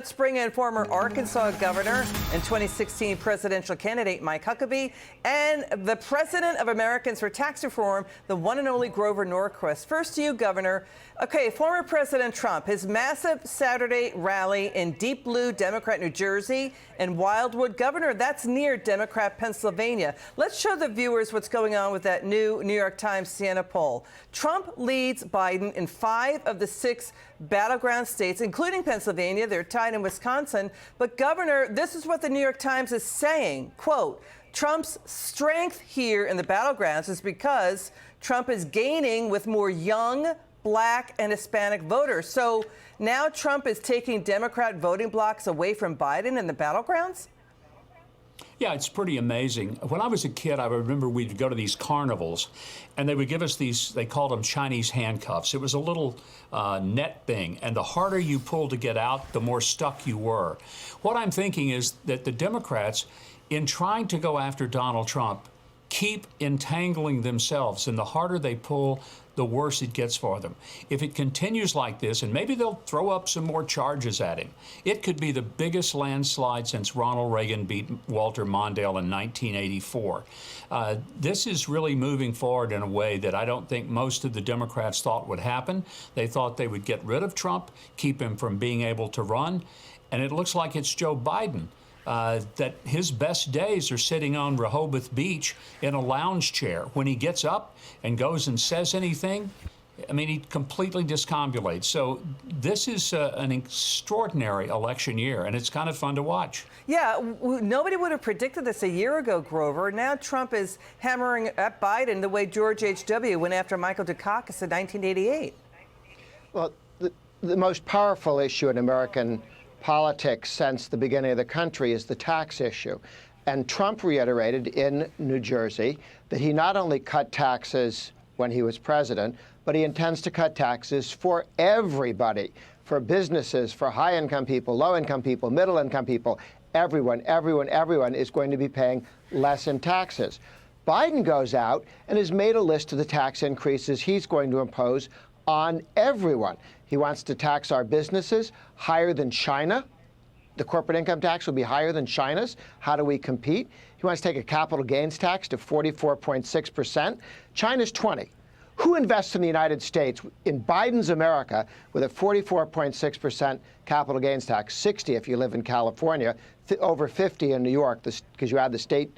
Let's bring in former Arkansas governor and 2016 presidential candidate Mike Huckabee and the president of Americans for Tax Reform, the one and only Grover Norquist. First to you, Governor. Okay, former President Trump, his massive Saturday rally in deep blue Democrat New Jersey and Wildwood. Governor, that's near Democrat Pennsylvania. Let's show the viewers what's going on with that new New York Times Siena poll. Trump leads Biden in 5 of the 6 battleground states, including Pennsylvania. They're tied in Wisconsin. But, Governor, this is what the New York Times is saying. Quote, Trump's strength here in the battlegrounds is because Trump is gaining with more young, Black and Hispanic voters. So now Trump is taking Democrat voting blocks away from Biden in the battlegrounds? Yeah, it's pretty amazing. When I was a kid, I remember we'd go to these carnivals, and they would give us these, they called them Chinese handcuffs. It was a little net thing, and the harder you pulled to get out, the more stuck you were. What I'm thinking is that the Democrats, in trying to go after Donald Trump, keep entangling themselves, and the harder they pull, the worse it gets for them. If it continues like this, and maybe they'll throw up some more charges at him, it could be the biggest landslide since Ronald Reagan beat Walter Mondale in 1984. This is really moving forward in a way that I don't think most of the Democrats thought would happen. They thought they would get rid of Trump, keep him from being able to run, and it looks like it's Joe Biden. That his best days are sitting on Rehoboth Beach in a lounge chair. When he gets up and goes and says anything, I mean, he completely discombobulates. So this is an extraordinary election year, and it's kind of fun to watch. Yeah, nobody would have predicted this a year ago, Grover. Now Trump is hammering at Biden the way George H.W. went after Michael Dukakis in 1988. Well, the most powerful issue in American politics since the beginning of the country is the tax issue. And Trump reiterated in New Jersey that he not only cut taxes when he was president, but he intends to cut taxes for everybody, for businesses, for high-income people, low-income people, middle-income people. Everyone is going to be paying less in taxes. Biden goes out and has made a list of the tax increases he's going to impose on everyone. He wants to tax our businesses higher than China. The corporate income tax will be higher than China's. How do we compete? He wants to take a capital gains tax to 44.6%. China's 20. Who invests in the United States, in Biden's America, with a 44.6% capital gains tax, 60 if you live in California, over 50 in New York, because you add the state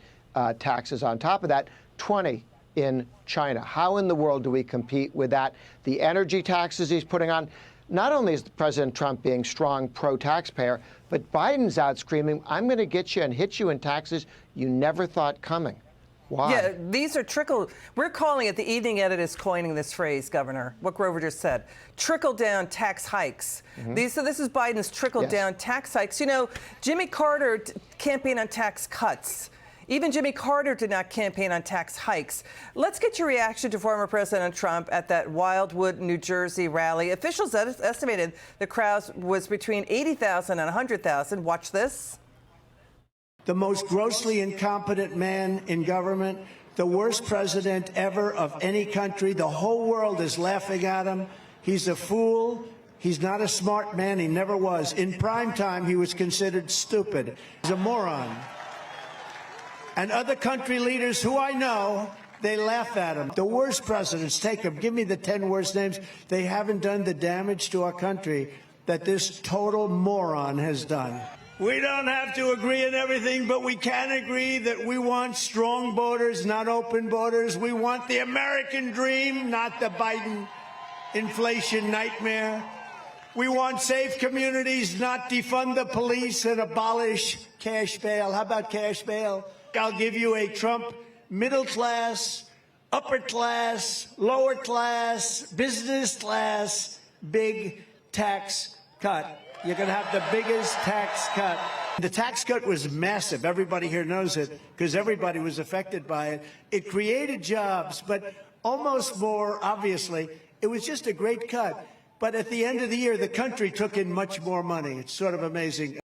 taxes on top of that, 20 in China. How in the world do we compete with that? The energy taxes he's putting on. Not only is President Trump being strong pro-taxpayer, but Biden's out screaming, I'm going to get you and hit you in taxes you never thought coming. Why? Yeah, these are we're calling it, the evening edit is coining this phrase, Governor, what Grover just said, trickle-down tax hikes. So this is Biden's trickle-down tax hikes. You know, Jimmy Carter campaigned on tax cuts. Even Jimmy Carter did not campaign on tax hikes. Let's get your reaction to former President Trump at that Wildwood, New Jersey rally. Officials estimated the crowd was between 80,000 and 100,000. Watch this. The most grossly incompetent man in government, the worst president ever of any country. The whole world is laughing at him. He's a fool. He's not a smart man. He never was. In prime time, he was considered stupid. He's a moron. And other country leaders who I know, they laugh at him. The worst presidents, take them. Give me the 10 worst names. They haven't done the damage to our country that this total moron has done. We don't have to agree on everything, but we can agree that we want strong borders, not open borders. We want the American dream, not the Biden inflation nightmare. We want safe communities, not defund the police and abolish cash bail. How about cash bail? I'll give you a Trump middle class, upper class, lower class, business class, big tax cut. You're going to have the biggest tax cut. The tax cut was massive. Everybody here knows it because everybody was affected by it. It created jobs, but almost more obviously, it was just a great cut. But at the end of the year, the country took in much more money. It's sort of amazing.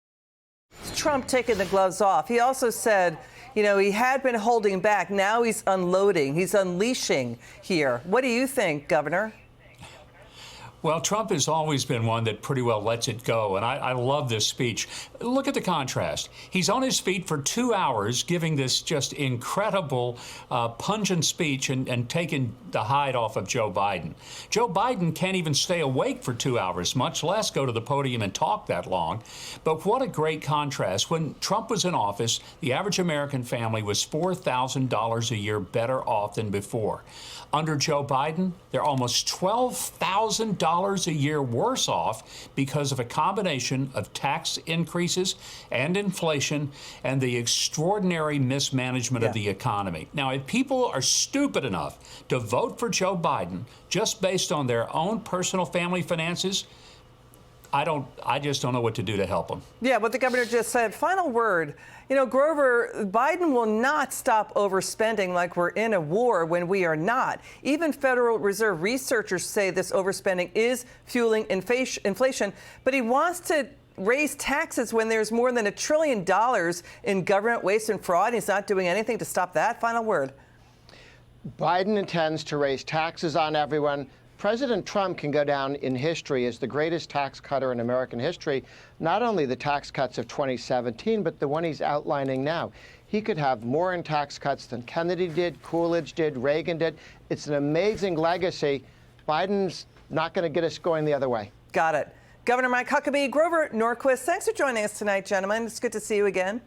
Trump taking the gloves off. He also said, you know, he had been holding back. Now he's unloading. He's unleashing here. What do you think, Governor? Well, Trump has always been one that pretty well lets it go, and I love this speech. Look at the contrast. He's on his feet for 2 hours giving this just incredible, pungent speech and taking the hide off of Joe Biden. Joe Biden can't even stay awake for 2 hours, much less go to the podium and talk that long. But what a great contrast. When Trump was in office, the average American family was $4,000 a year better off than before. Under Joe Biden, they're almost $12,000 a year worse off because of a combination of tax increases and inflation and the extraordinary mismanagement of the economy. Now, if people are stupid enough to vote for Joe Biden just based on their own personal family finances, I just don't know what to do to help them. Yeah, what the governor just said. Final word. You know, Grover, Biden will not stop overspending like we're in a war when we are not. Even Federal Reserve researchers say this overspending is fueling inflation, but he wants to raise taxes when there's more than $1 trillion in government waste and fraud. He's not doing anything to stop that. Final word. Biden intends to raise taxes on everyone. President Trump can go down in history as the greatest tax cutter in American history, not only the tax cuts of 2017, but the one he's outlining now. He could have more in tax cuts than Kennedy did, Coolidge did, Reagan did. It's an amazing legacy. Biden's not going to get us going the other way. Got it. Governor Mike Huckabee, Grover Norquist, thanks for joining us tonight, gentlemen. It's good to see you again.